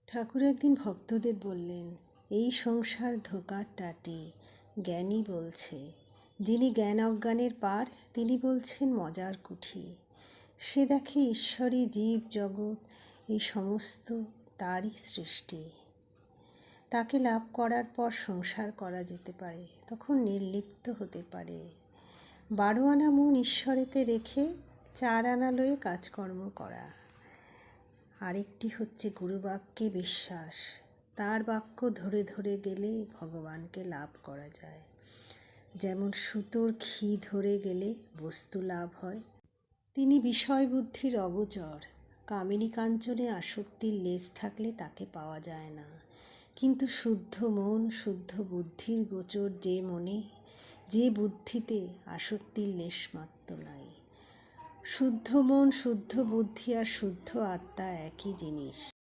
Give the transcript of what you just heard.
ঠাকুর একদিন ভক্তদের বললেন, এই সংসার ধোঁকার টাটি, জ্ঞানী বলছে। যিনি জ্ঞান অজ্ঞানের পার, তিনি বলছেন মজার কুঠি। সে দেখে ঈশ্বরী জীব জগৎ এই সমস্ত তারই সৃষ্টি। তাকে লাভ করার পর সংসার করা যেতে পারে, তখন নির্লিপ্ত হতে পারে। 12 আনা মন ঈশ্বরেতে রেখে 4 আনা লয়ে কাজকর্ম করা। আরেকটি হচ্ছে গুরুবাক্যে বিশ্বাস। তার বাক্য ধরে ধরে গেলে ভগবানকে লাভ করা যায়। যেমন সুতোর ঘি ধরে গেলে বস্তু লাভ হয়। তিনি বিষয় বুদ্ধির অগোচর। কামিনী কাঞ্চনে আসক্তির লেশ থাকলে তাকে পাওয়া যায় না। কিন্তু শুদ্ধ মন, শুদ্ধ বুদ্ধির গোচর যে মনে, যে বুদ্ধিতে আসক্তির লেশ মাত্র নাই। শুদ্ধ মন, শুদ্ধ বুদ্ধি আর শুদ্ধ আত্মা একই জিনিস।